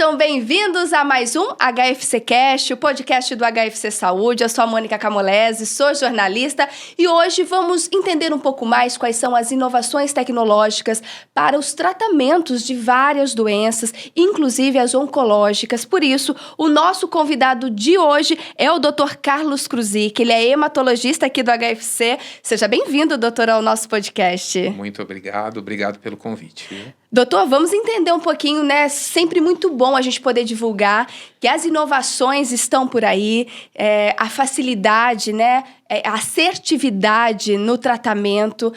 Sejam bem-vindos a mais um HFC Cast, o podcast do HFC Saúde. Eu sou a Mônica Camolese, sou jornalista e hoje vamos entender um pouco mais quais são as inovações tecnológicas para os tratamentos de várias doenças, inclusive as oncológicas. Por isso, o nosso convidado de hoje é o Dr. Carlos Kruszik, ele é hematologista aqui do HFC. Seja bem-vindo, doutor, ao nosso podcast. Muito obrigado pelo convite. Doutor, vamos entender um pouquinho, né? Sempre muito bom a gente poder divulgar que as inovações estão por aí, a facilidade, né? A assertividade no tratamento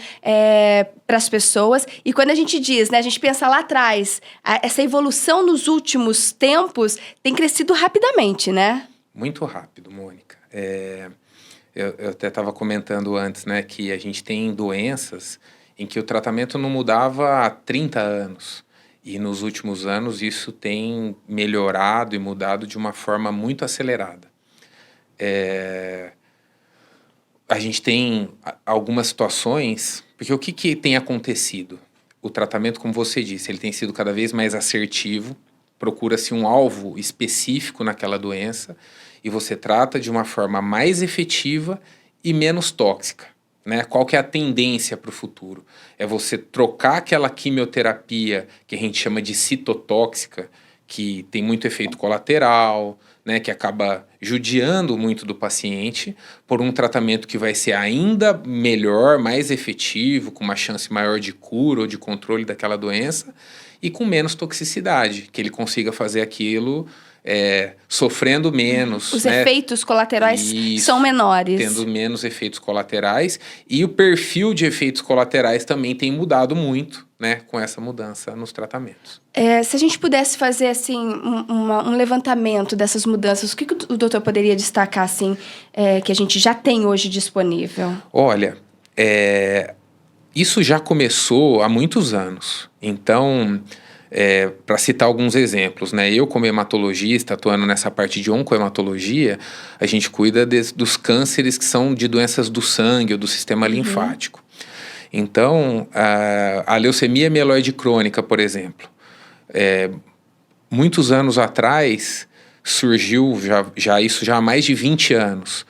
para as pessoas. E quando a gente diz, né? A gente pensa lá atrás, essa evolução nos últimos tempos tem crescido rapidamente, né? Muito rápido, Mônica. Eu até estava comentando antes, né? Que a gente tem doenças em que o tratamento não mudava há 30 anos. E nos últimos anos isso tem melhorado e mudado de uma forma muito acelerada. A gente tem algumas situações, porque o que tem acontecido? O tratamento, como você disse, ele tem sido cada vez mais assertivo, procura-se um alvo específico naquela doença e você trata de uma forma mais efetiva e menos tóxica. Né? Qual que é a tendência para o futuro? É você trocar aquela quimioterapia que a gente chama de citotóxica, que tem muito efeito colateral, né? Que acaba judiando muito do paciente, por um tratamento que vai ser ainda melhor, mais efetivo, com uma chance maior de cura ou de controle daquela doença, e com menos toxicidade, que ele consiga fazer aquilo sofrendo menos. Os efeitos colaterais são menores. Tendo menos efeitos colaterais. E o perfil de efeitos colaterais também tem mudado muito, né, com essa mudança nos tratamentos. Se a gente pudesse fazer assim, um levantamento dessas mudanças, o que o doutor poderia destacar assim, que a gente já tem hoje disponível? Olha, isso já começou há muitos anos. Então, para citar alguns exemplos, né? Eu, como hematologista, atuando nessa parte de oncohematologia, a gente cuida dos cânceres que são de doenças do sangue ou do sistema linfático. Então, a leucemia mieloide crônica, por exemplo, muitos anos atrás, surgiu, isso já há mais de 20 anos,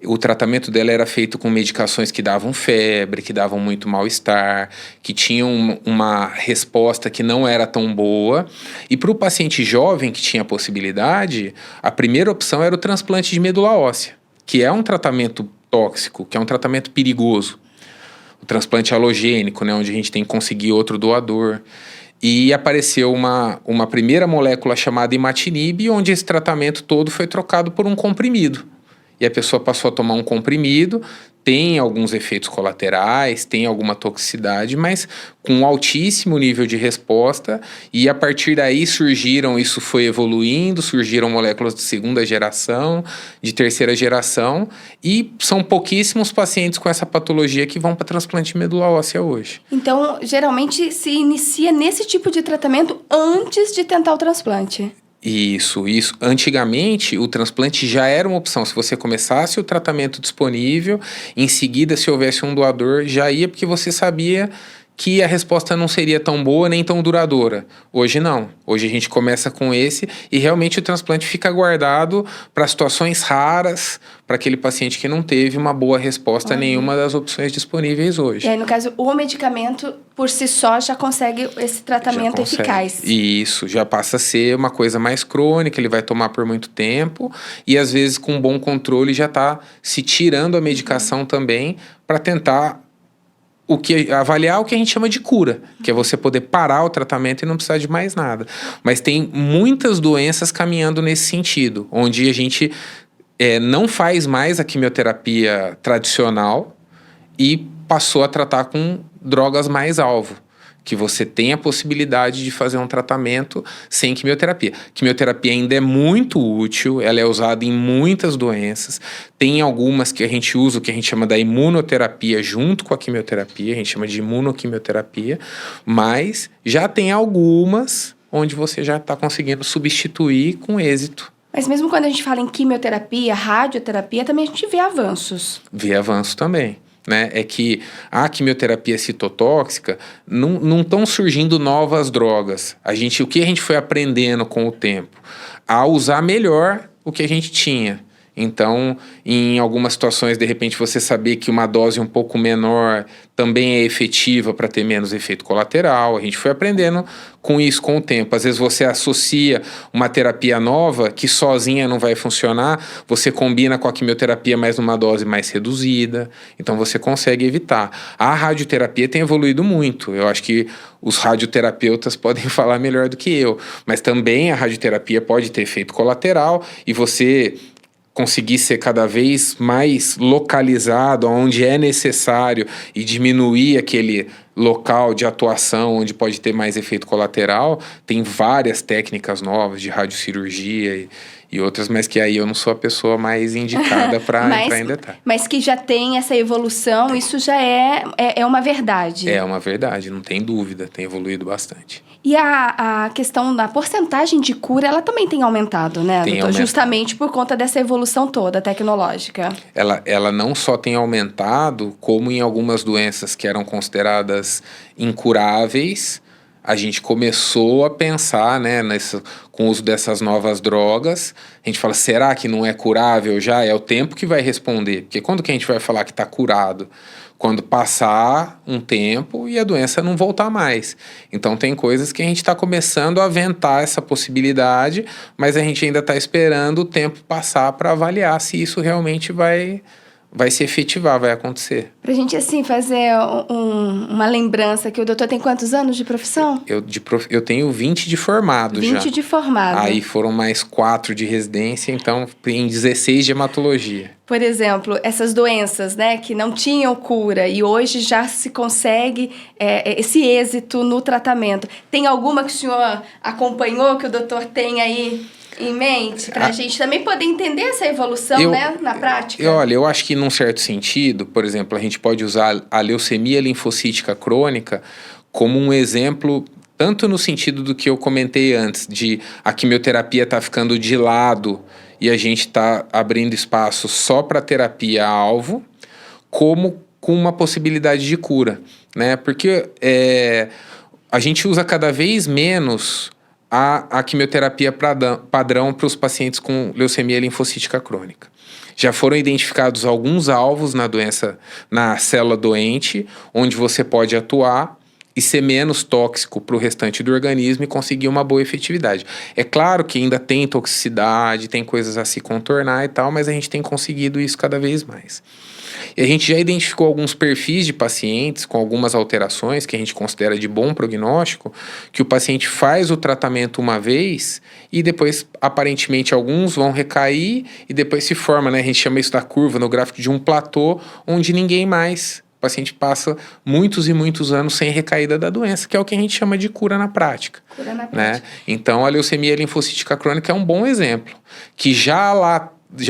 o tratamento dela era feito com medicações que davam febre, que davam muito mal-estar, que tinham uma resposta que não era tão boa. E para o paciente jovem que tinha possibilidade, a primeira opção era o transplante de medula óssea, que é um tratamento tóxico, que é um tratamento perigoso. O transplante halogênico, né, onde a gente tem que conseguir outro doador. E apareceu uma primeira molécula chamada imatinib, onde esse tratamento todo foi trocado por um comprimido. E a pessoa passou a tomar um comprimido, tem alguns efeitos colaterais, tem alguma toxicidade, mas com um altíssimo nível de resposta, e a partir daí isso foi evoluindo, surgiram moléculas de segunda geração, de terceira geração, e são pouquíssimos pacientes com essa patologia que vão para transplante de medula óssea hoje. Então, geralmente se inicia nesse tipo de tratamento antes de tentar o transplante. Isso. Antigamente, o transplante já era uma opção. Se você começasse o tratamento disponível, em seguida, se houvesse um doador, já ia porque você sabia que a resposta não seria tão boa nem tão duradoura. Hoje não. Hoje a gente começa com esse e realmente o transplante fica guardado para situações raras, para aquele paciente que não teve uma boa resposta a nenhuma das opções disponíveis hoje. E aí, no caso, o medicamento por si só já consegue esse tratamento eficaz. Isso, já passa a ser uma coisa mais crônica, ele vai tomar por muito tempo e às vezes com bom controle já está se tirando a medicação também para tentar avaliar o que a gente chama de cura, que é você poder parar o tratamento e não precisar de mais nada. Mas tem muitas doenças caminhando nesse sentido, onde a gente não faz mais a quimioterapia tradicional e passou a tratar com drogas mais alvo, que você tem a possibilidade de fazer um tratamento sem quimioterapia. Quimioterapia ainda é muito útil, ela é usada em muitas doenças. Tem algumas que a gente usa, o que a gente chama da imunoterapia junto com a quimioterapia, a gente chama de imunoquimioterapia, mas já tem algumas onde você já está conseguindo substituir com êxito. Mas mesmo quando a gente fala em quimioterapia, radioterapia, também a gente vê avanços. Vê avanço também. né, é que a quimioterapia citotóxica não estão surgindo novas drogas. O que a gente foi aprendendo com o tempo? A usar melhor o que a gente tinha. Então, em algumas situações, de repente, você saber que uma dose um pouco menor também é efetiva para ter menos efeito colateral. A gente foi aprendendo com isso com o tempo. Às vezes você associa uma terapia nova que sozinha não vai funcionar, você combina com a quimioterapia, mas numa dose mais reduzida. Então, você consegue evitar. A radioterapia tem evoluído muito. Eu acho que os radioterapeutas podem falar melhor do que eu. Mas também a radioterapia pode ter efeito colateral e você conseguir ser cada vez mais localizado onde é necessário e diminuir aquele local de atuação onde pode ter mais efeito colateral. Tem várias técnicas novas de radiocirurgia e outras, mas que aí eu não sou a pessoa mais indicada para entrar em detalhe. Mas que já tem essa evolução, isso já é uma verdade. É uma verdade, não tem dúvida, tem evoluído bastante. E a questão da porcentagem de cura, ela também tem aumentado, né, doutor? Aumentado. Justamente por conta dessa evolução toda tecnológica. Ela não só tem aumentado, como em algumas doenças que eram consideradas incuráveis, a gente começou a pensar, né, com o uso dessas novas drogas. A gente fala, será que não é curável já? É o tempo que vai responder. Porque quando que a gente vai falar que está curado? Quando passar um tempo e a doença não voltar mais. Então, tem coisas que a gente está começando a aventar essa possibilidade, mas a gente ainda está esperando o tempo passar para avaliar se isso realmente vai se efetivar, vai acontecer. Pra gente, assim, fazer uma lembrança, que o doutor tem quantos anos de profissão? Eu tenho 20 de formado 20 já. 20 de formado. Aí foram mais 4 de residência, então tem 16 de hematologia. Por exemplo, essas doenças, né, que não tinham cura e hoje já se consegue esse êxito no tratamento. Tem alguma que o senhor acompanhou, que o doutor tem aí em mente, para a gente também poder entender essa evolução, né, na prática? Olha, eu acho que num certo sentido, por exemplo, a gente pode usar a leucemia linfocítica crônica como um exemplo, tanto no sentido do que eu comentei antes, de a quimioterapia tá ficando de lado e a gente tá abrindo espaço só para terapia-alvo, como com uma possibilidade de cura, né? Porque a gente usa cada vez menos a quimioterapia padrão para os pacientes com leucemia linfocítica crônica. Já foram identificados alguns alvos na doença, na célula doente, onde você pode atuar e ser menos tóxico para o restante do organismo e conseguir uma boa efetividade. É claro que ainda tem toxicidade, tem coisas a se contornar e tal, mas a gente tem conseguido isso cada vez mais. E a gente já identificou alguns perfis de pacientes com algumas alterações que a gente considera de bom prognóstico, que o paciente faz o tratamento uma vez e depois, aparentemente, alguns vão recair e depois se forma, né? A gente chama isso da curva no gráfico de um platô, onde ninguém mais... O paciente passa muitos e muitos anos sem recaída da doença, que é o que a gente chama de cura na prática. Cura na prática. Né? Então, a leucemia linfocítica crônica é um bom exemplo, que já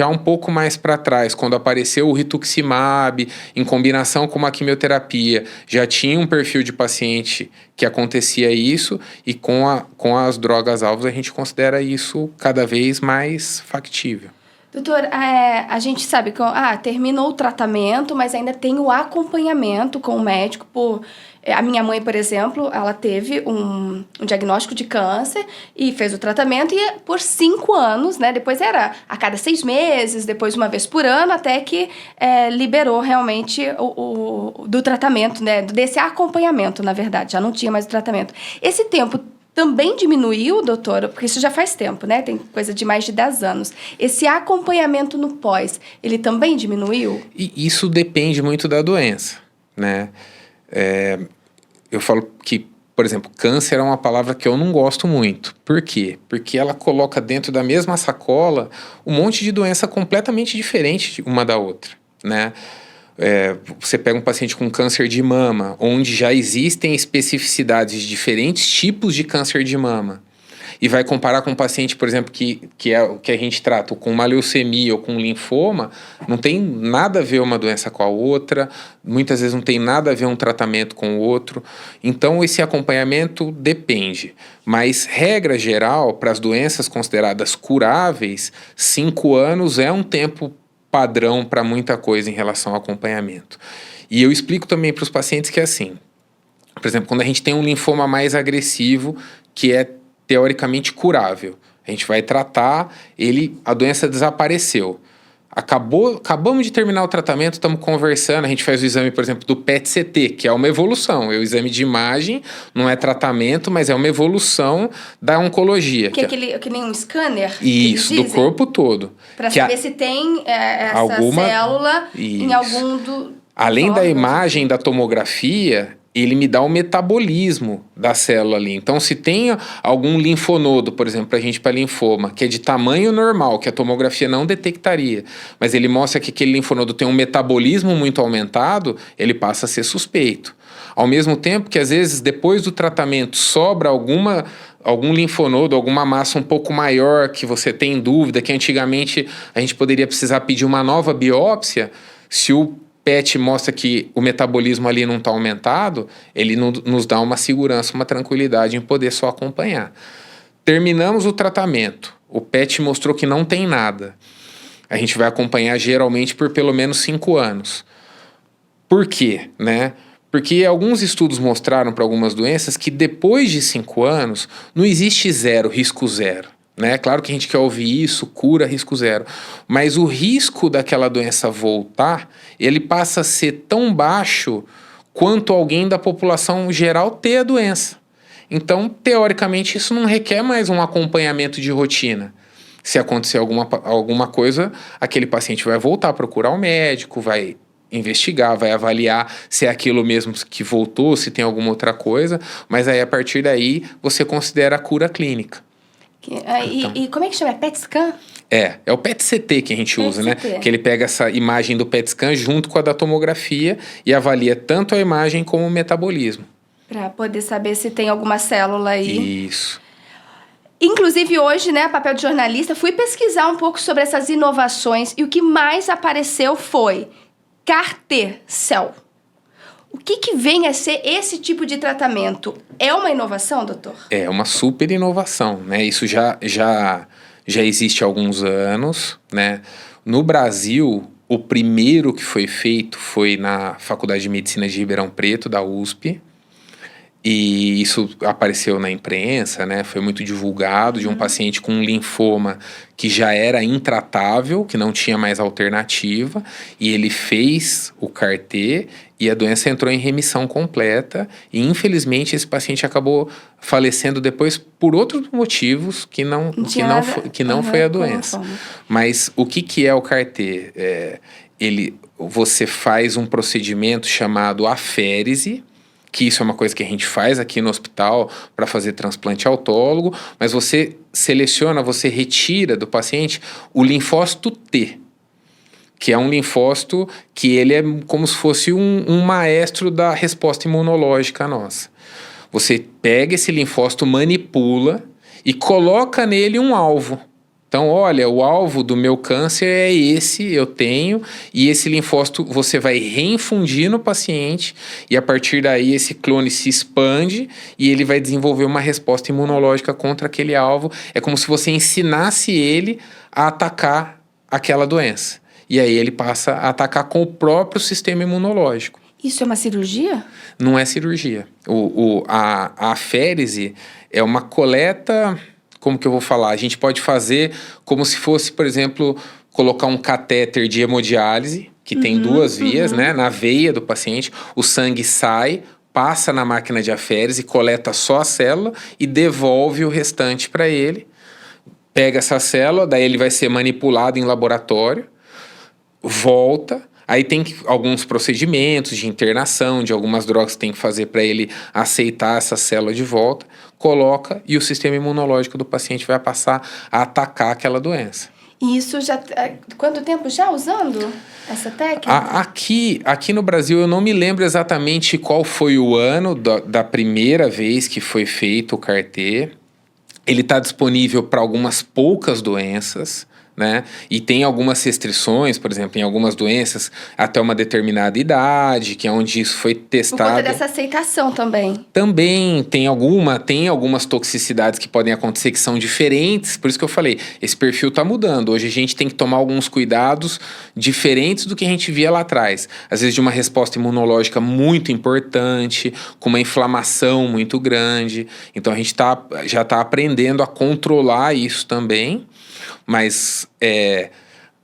um pouco mais para trás, quando apareceu o rituximab, em combinação com uma quimioterapia, já tinha um perfil de paciente que acontecia isso, e com as drogas-alvos a gente considera isso cada vez mais factível. Doutor, a gente sabe que terminou o tratamento, mas ainda tem o acompanhamento com o médico. A minha mãe, por exemplo, ela teve um diagnóstico de câncer e fez o tratamento e por 5 anos, né? Depois era a cada 6 meses, depois uma vez por ano, até que liberou realmente do tratamento, né? Desse acompanhamento, na verdade, já não tinha mais o tratamento. Esse tempo também diminuiu, doutora? Porque isso já faz tempo, né? Tem coisa de mais de 10 anos. Esse acompanhamento no pós, ele também diminuiu? E isso depende muito da doença, né? Eu falo que, por exemplo, câncer é uma palavra que eu não gosto muito. Por quê? Porque ela coloca dentro da mesma sacola um monte de doença completamente diferente uma da outra, né? Você pega um paciente com câncer de mama, onde já existem especificidades de diferentes tipos de câncer de mama, e vai comparar com um paciente, por exemplo, que é o que a gente trata com uma leucemia ou com um linfoma, não tem nada a ver uma doença com a outra, muitas vezes não tem nada a ver um tratamento com o outro. Então, esse acompanhamento depende. Mas, regra geral, para as doenças consideradas curáveis, 5 anos é um tempo padrão para muita coisa em relação ao acompanhamento. E eu explico também para os pacientes que é assim, por exemplo, quando a gente tem um linfoma mais agressivo, que é teoricamente curável, a gente vai tratar, a doença desapareceu. Acabamos de terminar o tratamento, estamos conversando, a gente faz o exame, por exemplo, do PET-CT, que é uma evolução, é o exame de imagem, não é tratamento, mas é uma evolução da oncologia. Que nem um scanner? Isso, do corpo todo. Para saber se tem essa célula em algum Além da imagem da tomografia, ele me dá o metabolismo da célula ali. Então, se tem algum linfonodo, por exemplo, para linfoma, que é de tamanho normal, que a tomografia não detectaria, mas ele mostra que aquele linfonodo tem um metabolismo muito aumentado, ele passa a ser suspeito. Ao mesmo tempo que, às vezes, depois do tratamento, sobra algum linfonodo, alguma massa um pouco maior que você tem dúvida, que antigamente a gente poderia precisar pedir uma nova biópsia, se o PET mostra que o metabolismo ali não está aumentado, ele nos dá uma segurança, uma tranquilidade em poder só acompanhar. Terminamos o tratamento, o PET mostrou que não tem nada. A gente vai acompanhar geralmente por pelo menos 5 anos. Por quê? Porque alguns estudos mostraram para algumas doenças que depois de 5 anos não existe risco zero. Claro que a gente quer ouvir isso, cura, risco zero. Mas o risco daquela doença voltar, ele passa a ser tão baixo quanto alguém da população geral ter a doença. Então, teoricamente, isso não requer mais um acompanhamento de rotina. Se acontecer alguma coisa, aquele paciente vai voltar a procurar o médico, vai investigar, vai avaliar se é aquilo mesmo que voltou, se tem alguma outra coisa, mas aí, a partir daí, você considera a cura clínica. E como é que chama? É PET scan? É o PET-CT que a gente usa, Que ele pega essa imagem do PET scan junto com a da tomografia e avalia tanto a imagem como o metabolismo. Para poder saber se tem alguma célula aí. Isso. Inclusive hoje, papel de jornalista, fui pesquisar um pouco sobre essas inovações e o que mais apareceu foi CAR-T-cell. O que vem a ser esse tipo de tratamento? É uma inovação, doutor? É uma super inovação, Isso já existe há alguns anos, No Brasil, o primeiro que foi feito foi na Faculdade de Medicina de Ribeirão Preto, da USP. E isso apareceu na imprensa, foi muito divulgado, de um paciente com um linfoma que já era intratável, que não tinha mais alternativa, e ele fez o CAR-T e a doença entrou em remissão completa, e infelizmente esse paciente acabou falecendo depois por outros motivos que não foi a doença. Mas o que é o CAR-T? Você faz um procedimento chamado aférese, que isso é uma coisa que a gente faz aqui no hospital para fazer transplante autólogo, mas você retira do paciente o linfócito T, que é um linfócito que ele é como se fosse um maestro da resposta imunológica nossa. Você pega esse linfócito, manipula e coloca nele um alvo. Então, olha, o alvo do meu câncer é esse, eu tenho, e esse linfócito você vai reinfundir no paciente, e a partir daí esse clone se expande e ele vai desenvolver uma resposta imunológica contra aquele alvo. É como se você ensinasse ele a atacar aquela doença. E aí ele passa a atacar com o próprio sistema imunológico. Isso é uma cirurgia? Não é cirurgia. A aférese é uma coleta... Como que eu vou falar? A gente pode fazer como se fosse, por exemplo, colocar um catéter de hemodiálise, que tem 2 vias, na veia do paciente. O sangue sai, passa na máquina de aférese, coleta só a célula e devolve o restante para ele. Pega essa célula, daí ele vai ser manipulado em laboratório, volta. Aí tem alguns procedimentos de internação, de algumas drogas que tem que fazer para ele aceitar essa célula de volta, coloca e o sistema imunológico do paciente vai passar a atacar aquela doença. E isso já... Quanto tempo já usando essa técnica? Aqui no Brasil eu não me lembro exatamente qual foi o ano da primeira vez que foi feito o CAR-T. Ele está disponível para algumas poucas doenças, né? E tem algumas restrições, por exemplo, em algumas doenças, até uma determinada idade, que é onde isso foi testado. Por conta dessa aceitação também. Também tem algumas toxicidades que podem acontecer que são diferentes, por isso que eu falei, esse perfil está mudando. Hoje a gente tem que tomar alguns cuidados diferentes do que a gente via lá atrás. Às vezes de uma resposta imunológica muito importante, com uma inflamação muito grande. Então a gente já está aprendendo a controlar isso também. Mas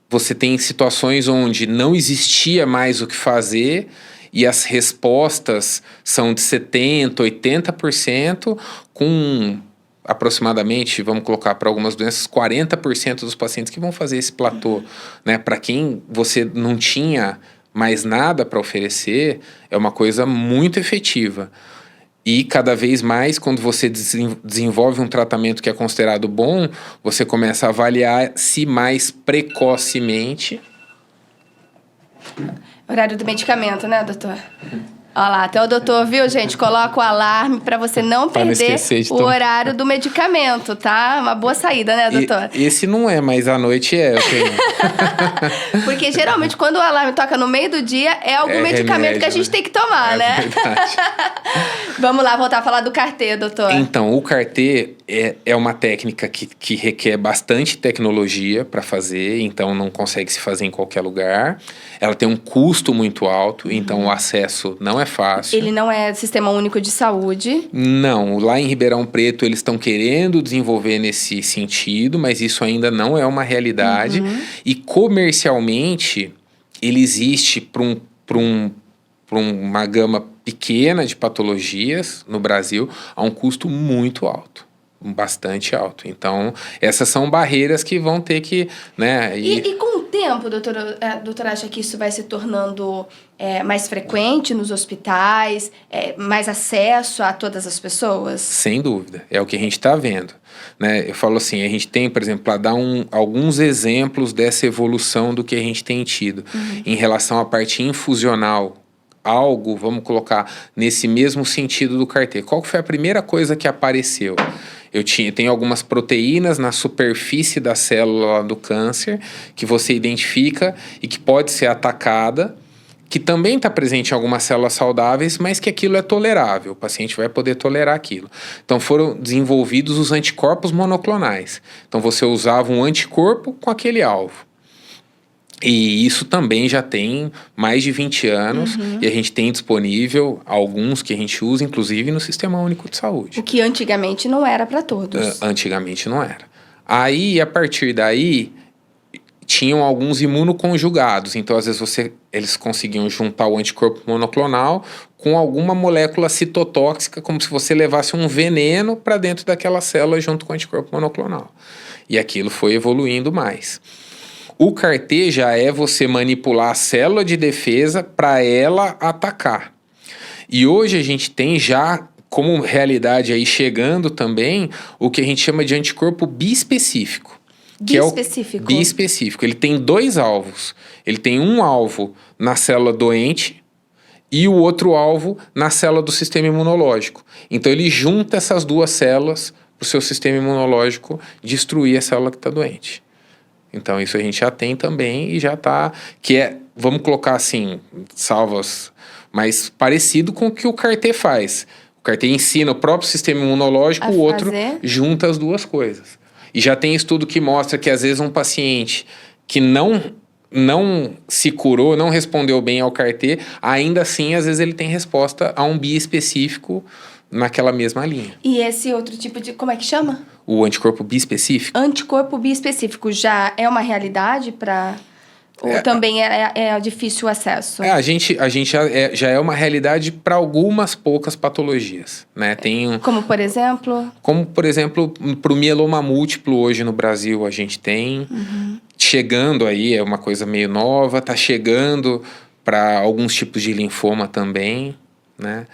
você tem situações onde não existia mais o que fazer e as respostas são de 70%, 80%, com aproximadamente, vamos colocar para algumas doenças, 40% dos pacientes que vão fazer esse platô. Né? Para quem você não tinha mais nada para oferecer, é uma coisa muito efetiva. E cada vez mais, quando você desenvolve um tratamento que é considerado bom, você começa a avaliar se mais precocemente. Horário do medicamento, né, doutor? Olha lá, até o doutor, viu, gente? Coloca o alarme para você não perder o horário do medicamento, tá? Uma boa saída, né, doutor? Esse não é, mas à noite eu tenho. Porque geralmente quando o alarme toca no meio do dia, é algum medicamento remédio, que a gente tem que tomar, né? Verdade. Vamos lá, voltar a falar do CAR-T, doutor. Então, o CAR-T é uma técnica que requer bastante tecnologia para fazer, então não consegue se fazer em qualquer lugar. Ela tem um custo muito alto, então o acesso não é fácil. Ele não é Sistema Único de Saúde? Não, lá em Ribeirão Preto eles estão querendo desenvolver nesse sentido, mas isso ainda não é uma realidade. E comercialmente, ele existe para uma gama pequena de patologias no Brasil a um custo muito alto. Bastante alto. Então, essas são barreiras que vão ter que... né, E com o tempo, doutor, acha que isso vai se tornando mais frequente nos hospitais, mais acesso a todas as pessoas? Sem dúvida. É o que a gente está vendo. Né? Eu falo assim, a gente tem, por exemplo, para dar alguns exemplos dessa evolução do que a gente tem tido. Em relação à parte infusional, algo, vamos colocar, nesse mesmo sentido do CAR-T. Qual foi a primeira coisa que apareceu? Tem algumas proteínas na superfície da célula do câncer que você identifica e que pode ser atacada, que também está presente em algumas células saudáveis, mas que aquilo é tolerável, o paciente vai poder tolerar aquilo. Então foram desenvolvidos os anticorpos monoclonais. Então você usava um anticorpo com aquele alvo. E isso também já tem mais de 20 anos e a gente tem disponível alguns que a gente usa, inclusive no Sistema Único de Saúde. O que antigamente não era para todos. Antigamente não era. Aí, a partir daí, tinham alguns imunoconjugados. Então, às vezes, eles conseguiam juntar o anticorpo monoclonal com alguma molécula citotóxica, como se você levasse um veneno para dentro daquela célula junto com o anticorpo monoclonal. E aquilo foi evoluindo mais. O CAR-T já é você manipular a célula de defesa para ela atacar. E hoje a gente tem já, como realidade aí chegando também, o que a gente chama de anticorpo bispecífico. Bispecífico? Bispecífico. Ele tem 2 alvos. Ele tem um alvo na célula doente e o outro alvo na célula do sistema imunológico. Então ele junta essas 2 células para o seu sistema imunológico destruir a célula que está doente. Então, isso a gente já tem também e já está... vamos colocar assim, salvas, mas parecido com o que o CAR-T faz. O CAR-T ensina o próprio sistema imunológico, o outro junta as 2 coisas. E já tem estudo que mostra que, às vezes, um paciente que não se curou, não respondeu bem ao CAR-T, ainda assim, às vezes, ele tem resposta a um biespecífico naquela mesma linha. E esse outro tipo de... como é que chama? O anticorpo biespecífico? Anticorpo biespecífico já é uma realidade para... ou também é difícil o acesso? A gente já é uma realidade para algumas poucas patologias, né? Como por exemplo? Como, por exemplo, para o mieloma múltiplo hoje no Brasil a gente tem. Chegando aí, é uma coisa meio nova, está chegando para alguns tipos de linfoma também, né?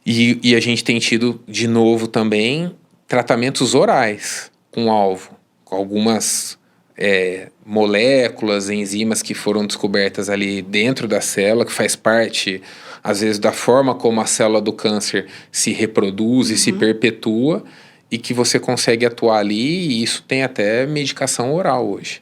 E a gente tem tido, de novo também, tratamentos orais com alvo, com algumas moléculas, enzimas que foram descobertas ali dentro da célula, que faz parte, às vezes, da forma como a célula do câncer se reproduz e se perpetua, e que você consegue atuar ali, e isso tem até medicação oral hoje.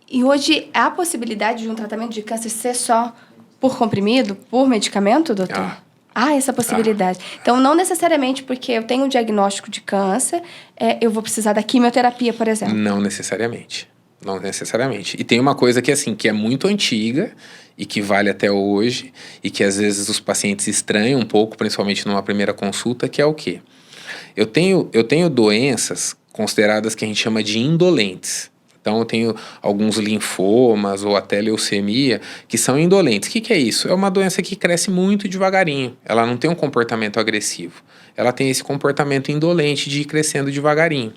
E hoje há a possibilidade de um tratamento de câncer ser só por comprimido, por medicamento, doutor? Há essa possibilidade. Então, não necessariamente porque eu tenho um diagnóstico de câncer, eu vou precisar da quimioterapia, por exemplo. Não necessariamente. Não necessariamente. E tem uma coisa que, assim, que é muito antiga e que vale até hoje e que às vezes os pacientes estranham um pouco, principalmente numa primeira consulta, que é o quê? Eu tenho doenças consideradas que a gente chama de indolentes. Então, eu tenho alguns linfomas ou até leucemia que são indolentes. O que é isso? É uma doença que cresce muito devagarinho. Ela não tem um comportamento agressivo. Ela tem esse comportamento indolente de ir crescendo devagarinho.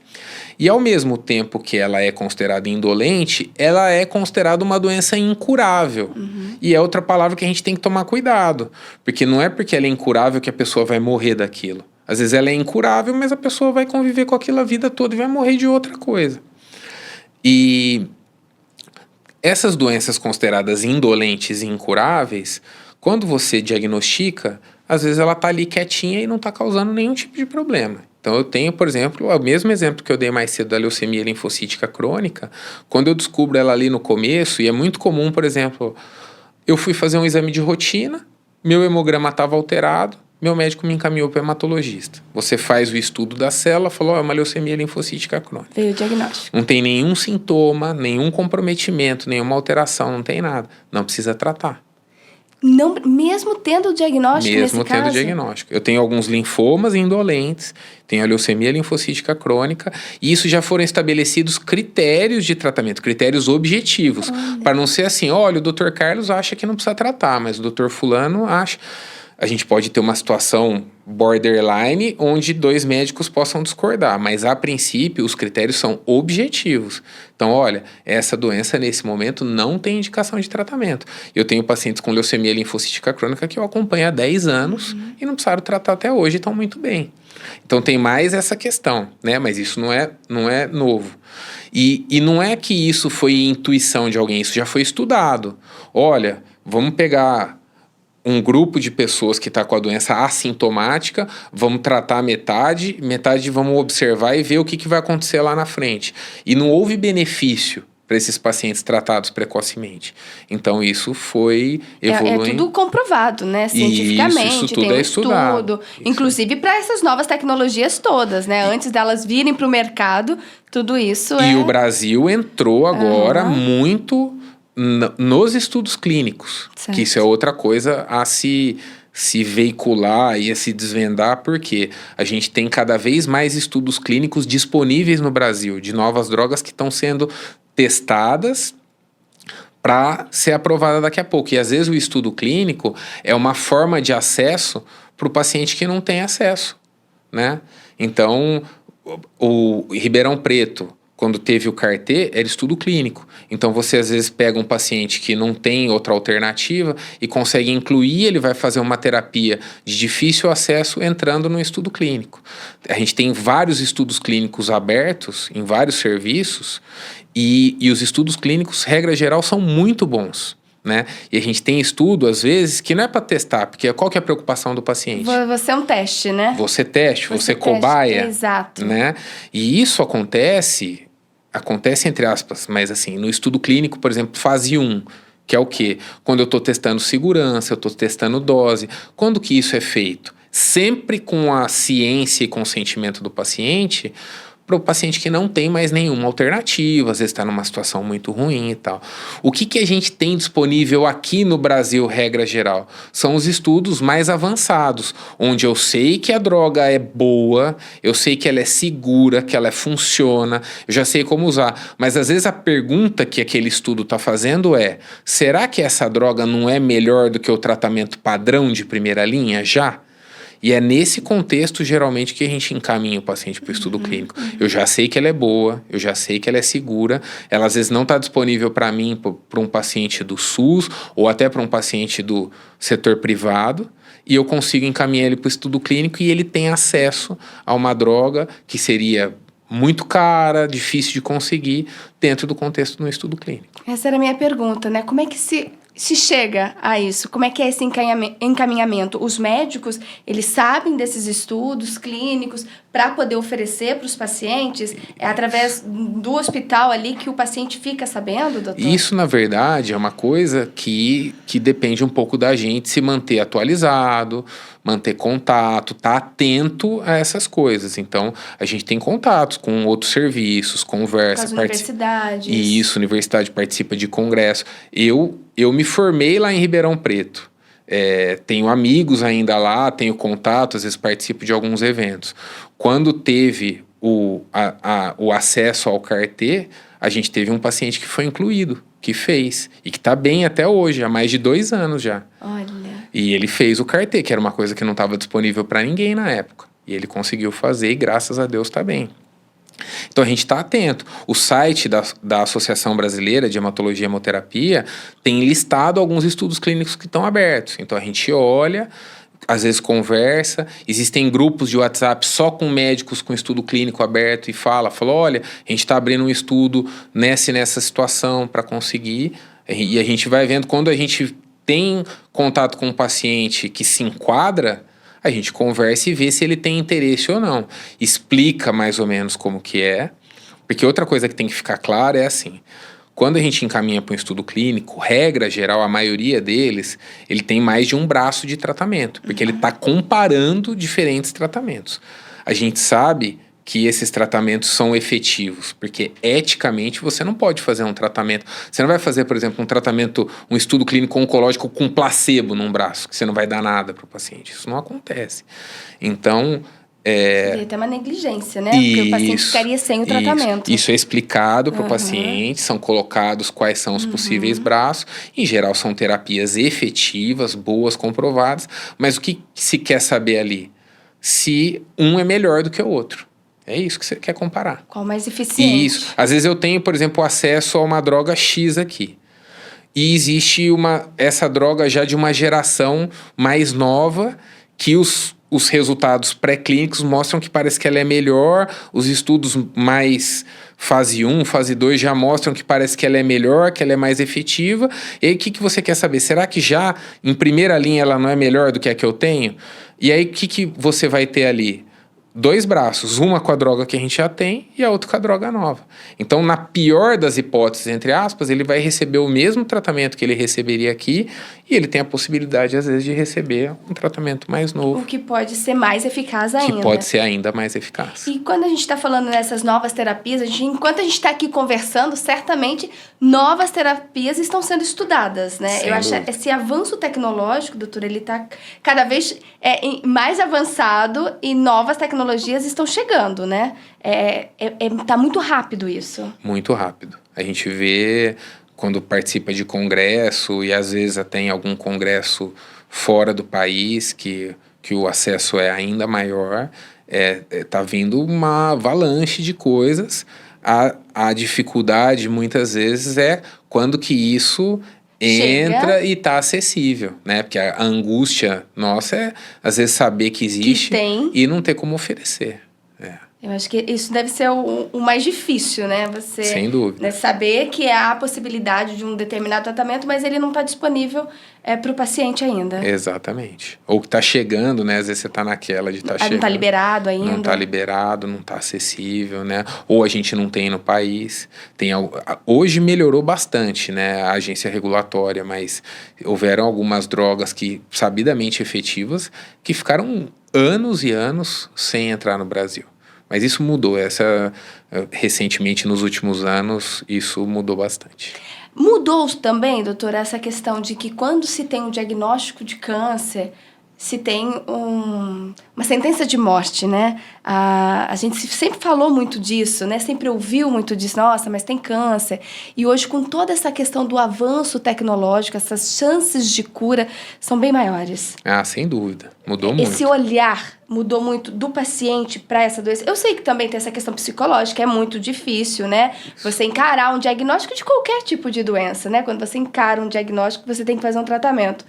E ao mesmo tempo que ela é considerada indolente, ela é considerada uma doença incurável. E é outra palavra que a gente tem que tomar cuidado. Porque não é porque ela é incurável que a pessoa vai morrer daquilo. Às vezes ela é incurável, mas a pessoa vai conviver com aquilo a vida toda e vai morrer de outra coisa. E essas doenças consideradas indolentes e incuráveis, quando você diagnostica, às vezes ela está ali quietinha e não está causando nenhum tipo de problema. Então eu tenho, por exemplo, o mesmo exemplo que eu dei mais cedo da leucemia linfocítica crônica, quando eu descubro ela ali no começo, e é muito comum, por exemplo, eu fui fazer um exame de rotina, meu hemograma estava alterado, meu médico me encaminhou para o hematologista. Você faz o estudo da célula, falou, é uma leucemia linfocítica crônica. Veio o diagnóstico. Não tem nenhum sintoma, nenhum comprometimento, nenhuma alteração, não tem nada. Não precisa tratar. Não, mesmo tendo o diagnóstico nesse Mesmo tendo caso? diagnóstico. Eu tenho alguns linfomas indolentes, tenho a leucemia linfocítica crônica, e isso já foram estabelecidos critérios de tratamento, critérios objetivos. Para não ser assim, olha, o Dr. Carlos acha que não precisa tratar, mas o Dr. Fulano acha... A gente pode ter uma situação borderline onde dois médicos possam discordar, mas a princípio os critérios são objetivos. Então, olha, essa doença nesse momento não tem indicação de tratamento. Eu tenho pacientes com leucemia linfocítica crônica que eu acompanho há 10 anos e não precisaram tratar até hoje e estão muito bem. Então tem mais essa questão, né? Mas isso não é novo. E não é que isso foi intuição de alguém, isso já foi estudado. Olha, vamos pegar um grupo de pessoas que está com a doença assintomática, vamos tratar metade vamos observar e ver o que vai acontecer lá na frente. E não houve benefício para esses pacientes tratados precocemente. Então, isso foi evoluindo. É tudo comprovado, né? Cientificamente, isso tudo tem um estudado. estudo. Inclusive para essas novas tecnologias todas, né? Antes delas virem para o mercado, tudo isso E o Brasil entrou agora muito... nos estudos clínicos, certo. Que isso é outra coisa a se veicular e a se desvendar, porque a gente tem cada vez mais estudos clínicos disponíveis no Brasil, de novas drogas que estão sendo testadas para ser aprovada daqui a pouco. E às vezes o estudo clínico é uma forma de acesso para o paciente que não tem acesso, né? Então, o Ribeirão Preto, quando teve o CAR-T, era estudo clínico. Então, você às vezes pega um paciente que não tem outra alternativa e consegue incluir, ele vai fazer uma terapia de difícil acesso entrando no estudo clínico. A gente tem vários estudos clínicos abertos em vários serviços e os estudos clínicos, regra geral, são muito bons. Né? E a gente tem estudo, às vezes, que não é para testar, porque qual que é a preocupação do paciente? Você é um teste, né? Você teste, você cobaia. Exato. Né? E isso acontece entre aspas, mas assim, no estudo clínico, por exemplo, fase 1, que é o quê? Quando eu estou testando segurança, eu estou testando dose. Quando que isso é feito? Sempre com a ciência e consentimento do paciente, para o paciente que não tem mais nenhuma alternativa, às vezes está numa situação muito ruim e tal. O que a gente tem disponível aqui no Brasil, regra geral? São os estudos mais avançados, onde eu sei que a droga é boa, eu sei que ela é segura, que ela funciona, eu já sei como usar. Mas às vezes a pergunta que aquele estudo está fazendo é, será que essa droga não é melhor do que o tratamento padrão de primeira linha já? E é nesse contexto, geralmente, que a gente encaminha o paciente para o estudo clínico. Eu já sei que ela é boa, eu já sei que ela é segura, ela às vezes não está disponível para mim, para um paciente do SUS, ou até para um paciente do setor privado, e eu consigo encaminhar ele para o estudo clínico e ele tem acesso a uma droga que seria muito cara, difícil de conseguir, dentro do contexto do estudo clínico. Essa era a minha pergunta, né? Como é que se chega a isso? Como é que é esse encaminhamento? Os médicos, eles sabem desses estudos clínicos, para poder oferecer para os pacientes? É através do hospital ali que o paciente fica sabendo, doutor? Isso, na verdade, é uma coisa que depende um pouco da gente se manter atualizado, manter contato, estar atento a essas coisas. Então, a gente tem contatos com outros serviços, conversa. Com as universidades. Isso, universidade participa de congresso. Eu me formei lá em Ribeirão Preto. Tenho amigos ainda lá, tenho contato, às vezes participo de alguns eventos. Quando teve o acesso ao CAR-T, a gente teve um paciente que foi incluído, que fez, e que está bem até hoje, há mais de 2 anos já. Olha. E ele fez o CAR-T, que era uma coisa que não estava disponível para ninguém na época. E ele conseguiu fazer e, graças a Deus, está bem. Então, a gente está atento. O site da Associação Brasileira de Hematologia e Hemoterapia tem listado alguns estudos clínicos que estão abertos. Então, a gente olha, às vezes conversa. Existem grupos de WhatsApp só com médicos com estudo clínico aberto e fala, olha, a gente está abrindo um estudo nessa situação para conseguir. E a gente vai vendo, quando a gente tem contato com um paciente que se enquadra, a gente conversa e vê se ele tem interesse ou não. Explica mais ou menos como que é. Porque outra coisa que tem que ficar clara é assim, quando a gente encaminha para um estudo clínico, regra geral, a maioria deles, ele tem mais de um braço de tratamento, porque ele está comparando diferentes tratamentos. A gente sabe que esses tratamentos são efetivos, porque eticamente você não pode fazer um tratamento. Você não vai fazer, por exemplo, um estudo clínico oncológico com placebo num braço, que você não vai dar nada para o paciente. Isso não acontece. Então, seria até uma negligência, né? Porque o paciente ficaria sem o tratamento. Isso é explicado para o paciente, são colocados quais são os possíveis braços. Em geral, são terapias efetivas, boas, comprovadas. Mas o que se quer saber ali? Se um é melhor do que o outro. É isso que você quer comparar. Qual mais eficiente? Isso. Às vezes eu tenho, por exemplo, acesso a uma droga X aqui. E existe essa droga já de uma geração mais nova, que os resultados pré-clínicos mostram que parece que ela é melhor. Os estudos mais fase 1, fase 2 já mostram que parece que ela é melhor, que ela é mais efetiva. E aí o que você quer saber? Será que já em primeira linha ela não é melhor do que a que eu tenho? E aí o que você vai ter ali? 2 braços, uma com a droga que a gente já tem e a outra com a droga nova. Então, na pior das hipóteses, entre aspas, ele vai receber o mesmo tratamento que ele receberia aqui e ele tem a possibilidade, às vezes, de receber um tratamento mais novo. O que pode ser mais eficaz ainda. Que pode ser ainda mais eficaz. E quando a gente está falando nessas novas terapias, enquanto a gente está aqui conversando, certamente novas terapias estão sendo estudadas, né? Sem Eu acho dúvida. esse avanço tecnológico, doutor, ele está cada vez mais avançado e novas tecnologias estão chegando, né? Tá muito rápido isso. Muito rápido. A gente vê quando participa de congresso e às vezes até em algum congresso fora do país que o acesso é ainda maior, tá vindo uma avalanche de coisas. A dificuldade muitas vezes é quando que isso entra e tá acessível, né? Porque a angústia nossa é, às vezes, saber que existe e não ter como oferecer. Eu acho que isso deve ser o mais difícil, né? Você, sem dúvida. Né, saber que há a possibilidade de um determinado tratamento, mas ele não está disponível para o paciente ainda. Exatamente. Ou que está chegando, né? Às vezes você está naquela de estar chegando. Não está liberado ainda. Não está liberado, não está acessível, né? Ou a gente não tem no país. Hoje melhorou bastante, né? A agência regulatória, mas houveram algumas drogas que, sabidamente efetivas, que ficaram anos e anos sem entrar no Brasil. Mas isso mudou. Recentemente, nos últimos anos, isso mudou bastante. Mudou também, doutora, essa questão de que quando se tem um diagnóstico de câncer, se tem uma sentença de morte, né? A gente sempre falou muito disso, né? Sempre ouviu muito disso. Nossa, mas tem câncer. E hoje, com toda essa questão do avanço tecnológico, essas chances de cura são bem maiores. Ah, sem dúvida. Mudou muito. Esse olhar mudou muito do paciente para essa doença. Eu sei que também tem essa questão psicológica, é muito difícil, né? Você encarar um diagnóstico de qualquer tipo de doença, né? Quando você encara um diagnóstico, você tem que fazer um tratamento.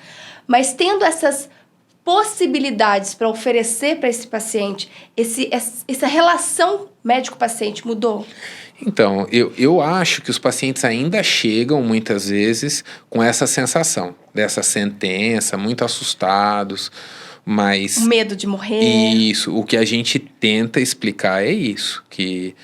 Mas tendo essas possibilidades para oferecer para esse paciente, essa relação médico-paciente mudou? Então, eu acho que os pacientes ainda chegam, muitas vezes, com essa sensação, dessa sentença, muito assustados, Mas... O medo de morrer. Isso, o que a gente tenta explicar é isso, que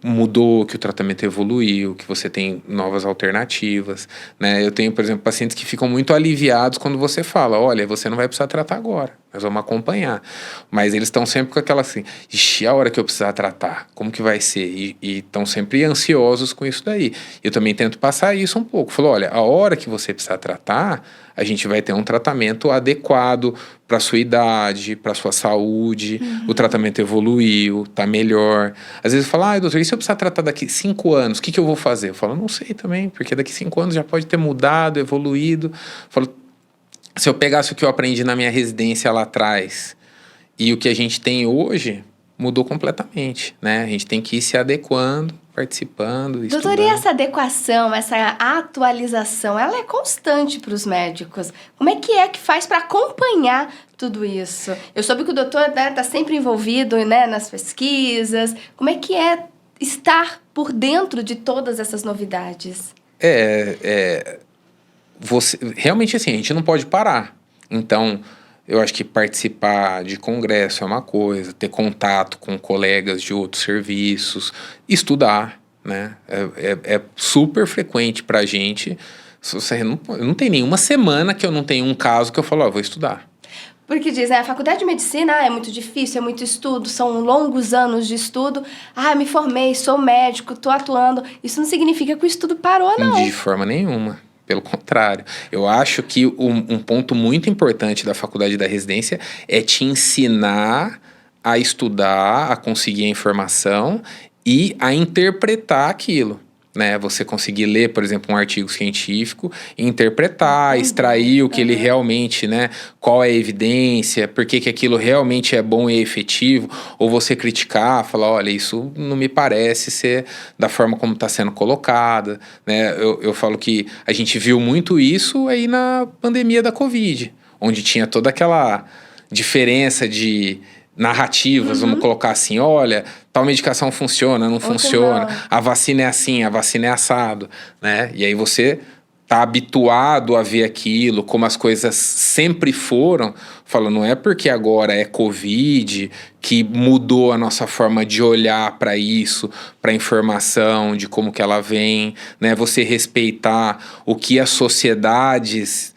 mudou, que o tratamento evoluiu, que você tem novas alternativas, né? Eu tenho, por exemplo, pacientes que ficam muito aliviados quando você fala, olha, você não vai precisar tratar agora, nós vamos acompanhar. Mas eles estão sempre com aquela assim, ixi, a hora que eu precisar tratar, como que vai ser? E estão sempre ansiosos com isso daí. Eu também tento passar isso um pouco. Falo, olha, a hora que você precisar tratar, a gente vai ter um tratamento adequado para sua idade, para sua saúde, o tratamento evoluiu, tá melhor. Às vezes eu falo, doutor, e se eu precisar tratar daqui 5 anos, o que eu vou fazer? Eu falo, não sei também, porque daqui 5 anos já pode ter mudado, evoluído. Eu falo, se eu pegasse o que eu aprendi na minha residência lá atrás e o que a gente tem hoje, mudou completamente, né? A gente tem que ir se adequando, participando, estudando. Doutor, e essa adequação, essa atualização, ela é constante para os médicos? Como é que faz para acompanhar tudo isso? Eu soube que o doutor está sempre envolvido, né, nas pesquisas. Como é que é estar por dentro de todas essas novidades? Realmente assim, a gente não pode parar. Então, eu acho que participar de congresso é uma coisa, ter contato com colegas de outros serviços, estudar, né? É super frequente pra gente. Não tem nenhuma semana que eu não tenho um caso que eu falo, vou estudar. Porque diz, né, a faculdade de medicina é muito difícil, é muito estudo, são longos anos de estudo. Me formei, sou médico, estou atuando. Isso não significa que o estudo parou, não. De forma nenhuma. Pelo contrário, eu acho que um ponto muito importante da faculdade da residência é te ensinar a estudar, a conseguir a informação e a interpretar aquilo, né? Você conseguir ler, por exemplo, um artigo científico e interpretar, extrair o que ele realmente, né? Qual é a evidência, por que aquilo realmente é bom e efetivo, ou você criticar, falar, olha, isso não me parece ser da forma como está sendo colocada, né? Eu falo que a gente viu muito isso aí na pandemia da Covid, onde tinha toda aquela diferença de narrativas, vamos colocar assim, olha, tal medicação funciona, não funciona, a vacina é assim, a vacina é assado, né? E aí você tá habituado a ver aquilo, como as coisas sempre foram, fala, não é porque agora é Covid que mudou a nossa forma de olhar para isso, para a informação, de como que ela vem, né? Você respeitar o que as sociedades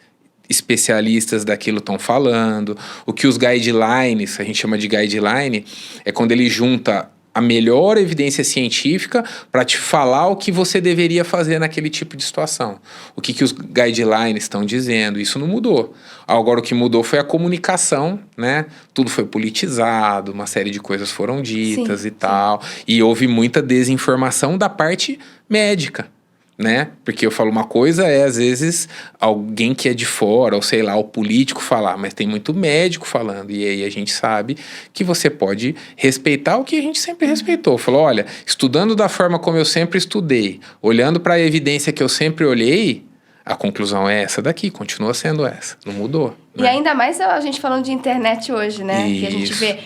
especialistas daquilo estão falando, o que os guidelines, a gente chama de guideline, é quando ele junta a melhor evidência científica para te falar o que você deveria fazer naquele tipo de situação. O que os guidelines estão dizendo, isso não mudou. Agora o que mudou foi a comunicação, né? Tudo foi politizado, uma série de coisas foram ditas e tal, e houve muita desinformação da parte médica, né? Porque eu falo uma coisa às vezes alguém que é de fora, ou sei lá, o político falar, mas tem muito médico falando, e aí a gente sabe que você pode respeitar o que a gente sempre respeitou. Falou, olha, estudando da forma como eu sempre estudei, olhando para a evidência que eu sempre olhei, a conclusão é essa daqui, continua sendo essa, não mudou. E ainda mais a gente falando de internet hoje, né? Isso. Que a gente vê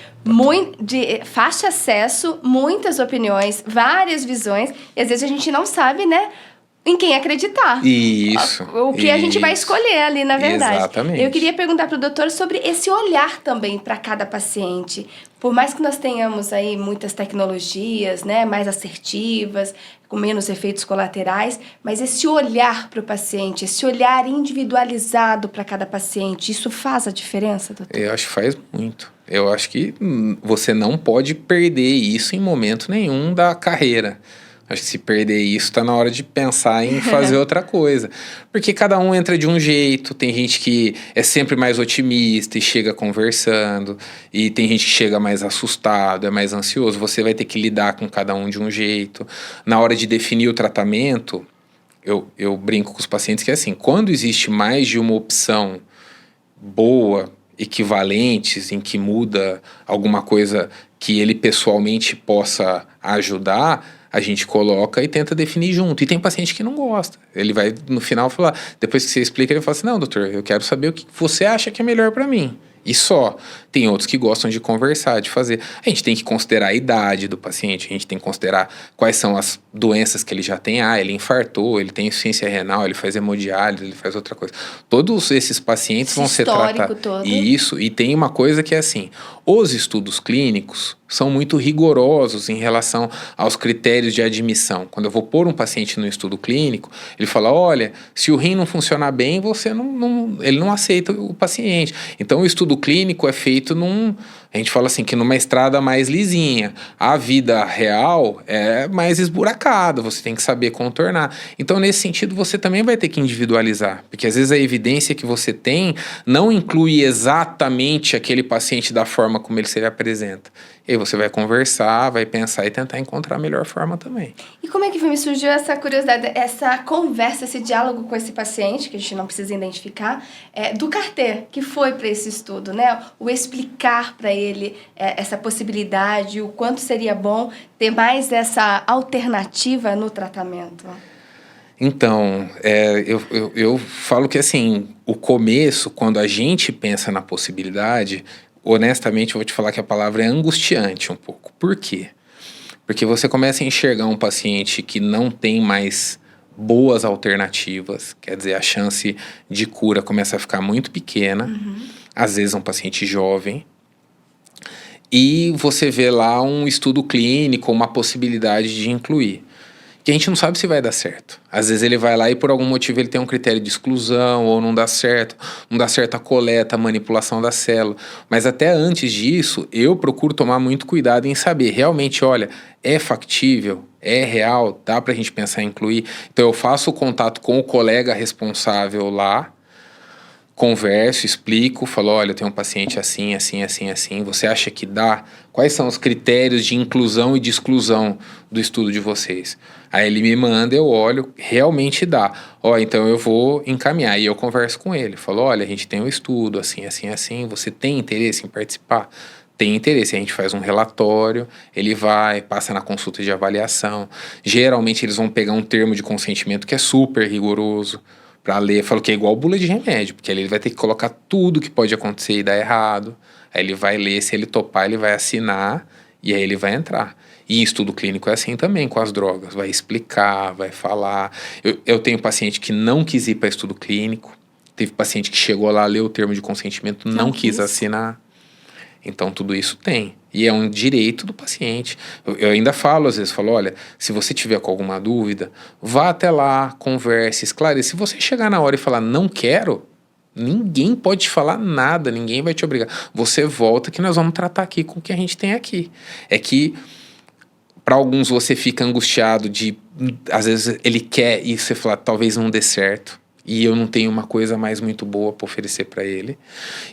de fácil acesso, muitas opiniões, várias visões, e às vezes a gente não sabe, né, em quem acreditar. Isso. O que a gente vai escolher ali, na verdade. Exatamente. Eu queria perguntar para o doutor sobre esse olhar também para cada paciente. Por mais que nós tenhamos aí muitas tecnologias, né, mais assertivas, com menos efeitos colaterais, mas esse olhar para o paciente, esse olhar individualizado para cada paciente, isso faz a diferença, doutor? Eu acho que faz muito. Eu acho que você não pode perder isso em momento nenhum da carreira. Acho que se perder isso, está na hora de pensar em fazer outra coisa. Porque cada um entra de um jeito, tem gente que é sempre mais otimista e chega conversando, e tem gente que chega mais assustado, é mais ansioso. Você vai ter que lidar com cada um de um jeito. Na hora de definir o tratamento, eu brinco com os pacientes que é assim, quando existe mais de uma opção boa, equivalentes, em que muda alguma coisa que ele pessoalmente possa ajudar, a gente coloca e tenta definir junto. E tem paciente que não gosta. Ele vai, no final, falar... Depois que você explica, ele fala assim, não, doutor, eu quero saber o que você acha que é melhor para mim. E só. Tem outros que gostam de conversar, de fazer. A gente tem que considerar a idade do paciente, a gente tem que considerar quais são as doenças que ele já tem. Ah, ele infartou, ele tem insuficiência renal, ele faz hemodiálise, ele faz outra coisa. Todos esses pacientes vão ser tratados. Todo. E tem uma coisa que é assim, os estudos clínicos são muito rigorosos em relação aos critérios de admissão. Quando eu vou pôr um paciente no estudo clínico, ele fala, olha, se o rim não funcionar bem, ele não aceita o paciente. Então, o estudo clínico é feito a gente fala assim, que numa estrada mais lisinha. A vida real é mais esburacada, você tem que saber contornar. Então, nesse sentido, você também vai ter que individualizar, porque às vezes a evidência que você tem não inclui exatamente aquele paciente da forma como ele se apresenta. E aí você vai conversar, vai pensar e tentar encontrar a melhor forma também. E como é que me surgiu essa curiosidade, essa conversa, esse diálogo com esse paciente, que a gente não precisa identificar, do Carter, que foi para esse estudo, né? O explicar para ele essa possibilidade, o quanto seria bom ter mais essa alternativa no tratamento. Então, eu falo que assim, o começo, quando a gente pensa na possibilidade, honestamente eu vou te falar que a palavra é angustiante um pouco. Por quê? Porque você começa a enxergar um paciente que não tem mais boas alternativas, quer dizer, a chance de cura começa a ficar muito pequena, às vezes um paciente jovem, e você vê lá um estudo clínico, uma possibilidade de incluir, que a gente não sabe se vai dar certo. Às vezes ele vai lá e por algum motivo ele tem um critério de exclusão, ou não dá certo a coleta, a manipulação da célula. Mas até antes disso, eu procuro tomar muito cuidado em saber, realmente, olha, é factível, é real, dá pra gente pensar em incluir. Então eu faço o contato com o colega responsável lá, converso, explico, falo, olha, eu tenho um paciente assim, assim, assim, assim, você acha que dá? Quais são os critérios de inclusão e de exclusão do estudo de vocês? Aí ele me manda, eu olho, realmente dá. Então eu vou encaminhar. E eu converso com ele, falo, olha, a gente tem um estudo assim, assim, assim, você tem interesse em participar? Tem interesse, a gente faz um relatório, ele vai, passa na consulta de avaliação. Geralmente eles vão pegar um termo de consentimento que é super rigoroso, para ler, falo que é igual bula de remédio, porque ali ele vai ter que colocar tudo que pode acontecer e dar errado. Aí ele vai ler, se ele topar, ele vai assinar e aí ele vai entrar. E estudo clínico é assim também com as drogas, vai explicar, vai falar. Eu tenho paciente que não quis ir para estudo clínico, teve paciente que chegou lá, leu o termo de consentimento, não quis assinar. Então, tudo isso tem. E é um direito do paciente. Eu ainda falo, às vezes, olha, se você tiver com alguma dúvida, vá até lá, converse, esclareça. Se você chegar na hora e falar, não quero, ninguém pode te falar nada, ninguém vai te obrigar. Você volta que nós vamos tratar aqui com o que a gente tem aqui. É que, para alguns, você fica angustiado de, às vezes, ele quer e você fala, talvez não dê certo. E eu não tenho uma coisa mais muito boa para oferecer para ele.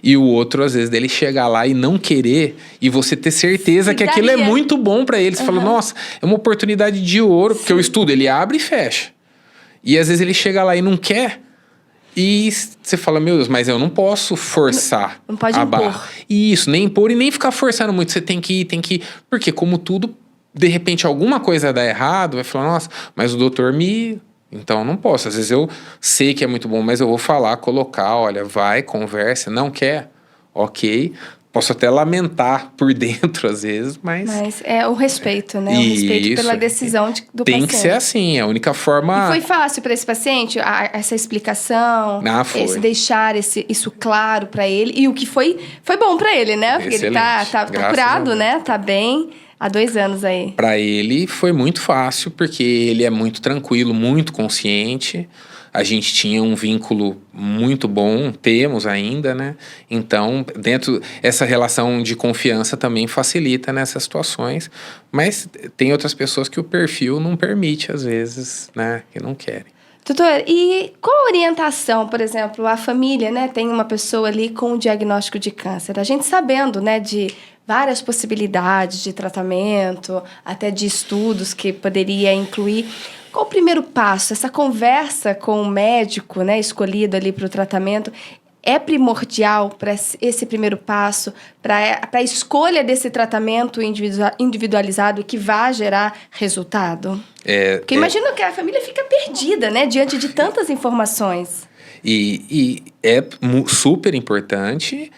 E o outro, às vezes, dele chegar lá e não querer, e você ter certeza que aquilo é muito bom para ele. Você fala, nossa, é uma oportunidade de ouro, porque o estudo, ele abre e fecha. E às vezes ele chega lá e não quer, e você fala, meu Deus, mas eu não posso forçar não pode a impor. barra. Isso, nem impor e nem ficar forçando muito. Você tem que ir. Porque como tudo, de repente alguma coisa dá errado, vai falar, nossa, mas o doutor me... Então, eu não posso. Às vezes eu sei que é muito bom, mas eu vou falar, colocar, olha, vai, conversa, não quer? Ok. Posso até lamentar por dentro, às vezes, mas... Mas é o respeito, né? O respeito pela decisão do paciente. Tem que ser assim, é a única forma... E foi fácil para esse paciente, essa explicação? Foi. Esse deixar isso claro para ele. E o que foi bom para ele, né? Porque excelente. Ele tá curado, né? Tá bem... Há 2 anos aí. Para ele foi muito fácil, porque ele é muito tranquilo, muito consciente. A gente tinha um vínculo muito bom, temos ainda, né? Então, essa relação de confiança também facilita nessas situações. Mas tem outras pessoas que o perfil não permite, às vezes, né? Que não querem. Doutor, e qual a orientação, por exemplo, a família, né? Tem uma pessoa ali com o diagnóstico de câncer. A gente sabendo, né, de várias possibilidades de tratamento, até de estudos que poderia incluir. Qual o primeiro passo? Essa conversa com o médico, né, escolhido ali para o tratamento, é primordial para esse primeiro passo, para a escolha desse tratamento individualizado que vai gerar resultado? Porque imagino que a família fica perdida, né, diante de tantas informações. E é super importante.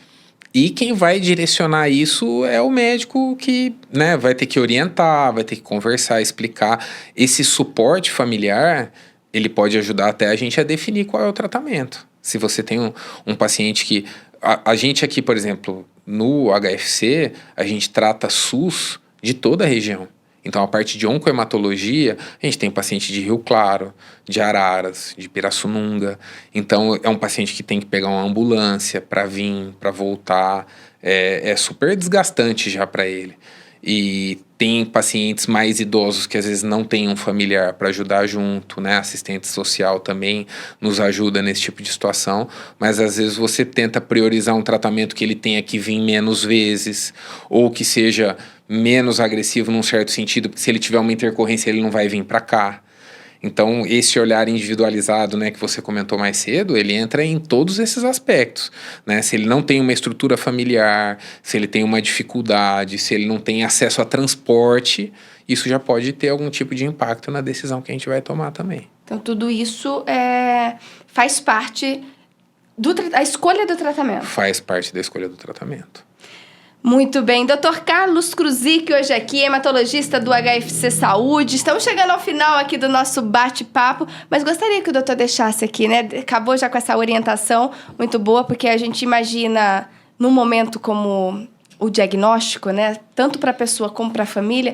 E quem vai direcionar isso é o médico que, né, vai ter que orientar, vai ter que conversar, explicar. Esse suporte familiar, ele pode ajudar até a gente a definir qual é o tratamento. Se você tem um paciente que... A gente aqui, por exemplo, no HFC, a gente trata SUS de toda a região. Então, a parte de oncohematologia, a gente tem paciente de Rio Claro, de Araras, de Pirassununga. Então, é um paciente que tem que pegar uma ambulância para vir, para voltar. É super desgastante já para ele. E tem pacientes mais idosos que às vezes não têm um familiar para ajudar junto, né? Assistente social também nos ajuda nesse tipo de situação, mas às vezes você tenta priorizar um tratamento que ele tenha que vir menos vezes, ou que seja menos agressivo num certo sentido, porque se ele tiver uma intercorrência ele não vai vir para cá. Então, esse olhar individualizado, né, que você comentou mais cedo, ele entra em todos esses aspectos, né? Se ele não tem uma estrutura familiar, se ele tem uma dificuldade, se ele não tem acesso a transporte, isso já pode ter algum tipo de impacto na decisão que a gente vai tomar também. Então, tudo isso faz parte da escolha do tratamento. Faz parte da escolha do tratamento. Muito bem. Dr. Carlos Kruszik, hoje aqui, hematologista do HFC Saúde. Estamos chegando ao final aqui do nosso bate-papo, mas gostaria que o doutor deixasse aqui, né? Acabou já com essa orientação muito boa, porque a gente imagina, num momento como o diagnóstico, né? Tanto para a pessoa como para a família,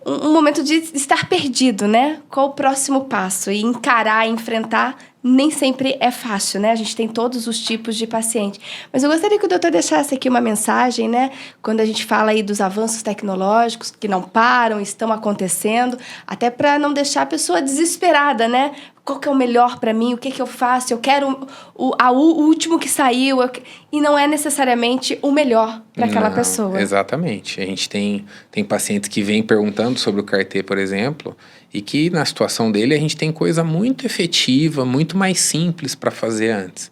um momento de estar perdido, né? Qual o próximo passo? E encarar, enfrentar, nem sempre é fácil, né? A gente tem todos os tipos de paciente. Mas eu gostaria que o doutor deixasse aqui uma mensagem, né? Quando a gente fala aí dos avanços tecnológicos que não param, estão acontecendo, até para não deixar a pessoa desesperada, né? Qual que é o melhor para mim? O que eu faço? Eu quero o último que saiu. E não é necessariamente o melhor para aquela pessoa. Exatamente. A gente tem pacientes que vêm perguntando sobre o CAR-T, por exemplo, e que na situação dele a gente tem coisa muito efetiva, muito mais simples para fazer antes.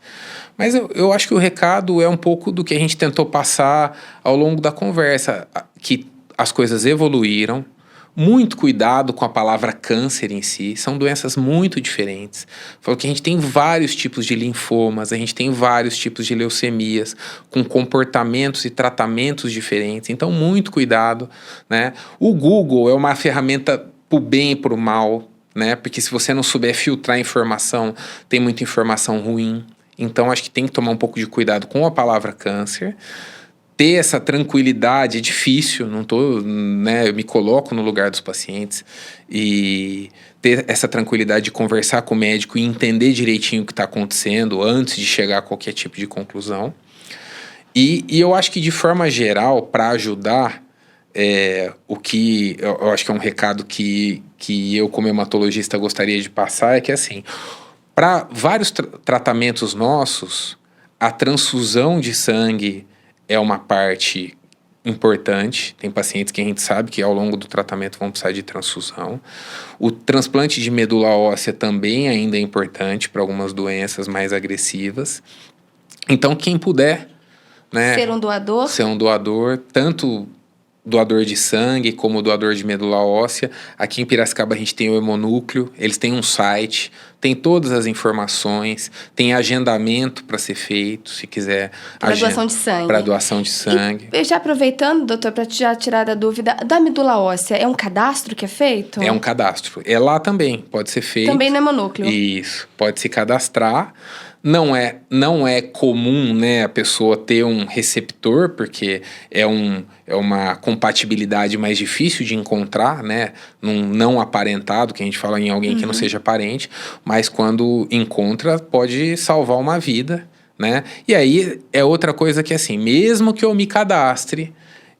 Mas eu acho que o recado é um pouco do que a gente tentou passar ao longo da conversa, que as coisas evoluíram. Muito cuidado com a palavra câncer em si, são doenças muito diferentes. Falou que a gente tem vários tipos de linfomas, a gente tem vários tipos de leucemias, com comportamentos e tratamentos diferentes, então muito cuidado, né? O Google é uma ferramenta pro bem e pro mal, né? Porque se você não souber filtrar informação, tem muita informação ruim. Então acho que tem que tomar um pouco de cuidado com a palavra câncer. Ter essa tranquilidade é difícil, não tô, né, eu me coloco no lugar dos pacientes e ter essa tranquilidade de conversar com o médico e entender direitinho o que está acontecendo antes de chegar a qualquer tipo de conclusão. E eu acho que de forma geral, para ajudar, o que eu acho que é um recado que eu como hematologista gostaria de passar é que assim, para vários tratamentos nossos, a transfusão de sangue é uma parte importante. Tem pacientes que a gente sabe que ao longo do tratamento vão precisar de transfusão. O transplante de medula óssea também ainda é importante para algumas doenças mais agressivas. Então, quem puder, né, ser um doador. Ser um doador, tanto doador de sangue como doador de medula óssea. Aqui em Piracicaba a gente tem o Hemonúcleo, eles têm um site, tem todas as informações, tem agendamento para ser feito, se quiser. Para doação de sangue. Para doação de sangue. E já aproveitando, doutor, para já tirar da dúvida, da medula óssea, é um cadastro que é feito? É um cadastro. É lá também, pode ser feito. Também no Hemonúcleo. Isso, pode se cadastrar. Não é comum, né, a pessoa ter um receptor, porque é uma compatibilidade mais difícil de encontrar, né, num não aparentado, que a gente fala em alguém que não seja parente, mas quando encontra pode salvar uma vida, né? E aí é outra coisa que assim, mesmo que eu me cadastre,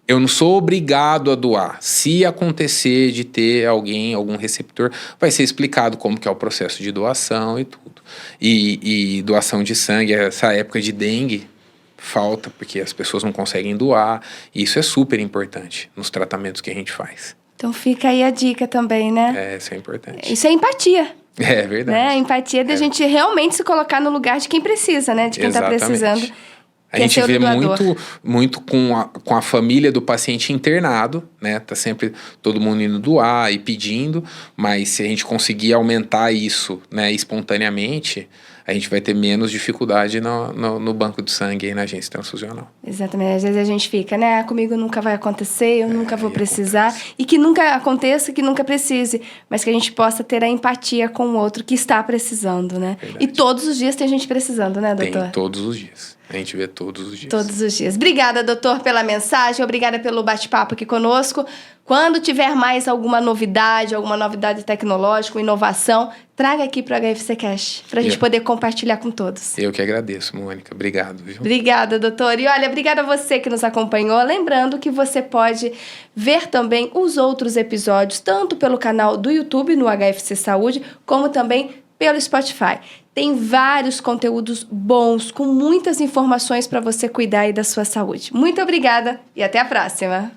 eu não sou obrigado a doar. Se acontecer de ter algum receptor, vai ser explicado como que é o processo de doação e tudo. E doação de sangue, essa época de dengue, falta, porque as pessoas não conseguem doar. E isso é super importante nos tratamentos que a gente faz. Então fica aí a dica também, né? Isso é importante. Isso é empatia. É verdade. Né? A empatia da gente realmente se colocar no lugar de quem precisa, né? De quem está precisando. A gente vê muito com a família do paciente internado, né? Tá sempre todo mundo indo doar e pedindo, mas se a gente conseguir aumentar isso, né, espontaneamente, a gente vai ter menos dificuldade no banco de sangue e na agência transfusional. Exatamente. Às vezes a gente fica, né? Comigo nunca vai acontecer, eu nunca vou precisar. Acontece. E que nunca aconteça, que nunca precise. Mas que a gente possa ter a empatia com o outro que está precisando, né? Verdade. E todos os dias tem gente precisando, né, doutor? Tem todos os dias. A gente vê todos os dias. Todos os dias. Obrigada, doutor, pela mensagem. Obrigada pelo bate-papo aqui conosco. Quando tiver mais alguma novidade tecnológica, inovação, traga aqui para o HFC Cash, para a gente poder compartilhar com todos. Eu que agradeço, Mônica. Obrigado, viu? Obrigada, doutor. E olha, obrigada a você que nos acompanhou. Lembrando que você pode ver também os outros episódios, tanto pelo canal do YouTube, no HFC Saúde, como também pelo Spotify. Tem vários conteúdos bons, com muitas informações para você cuidar aí da sua saúde. Muito obrigada e até a próxima!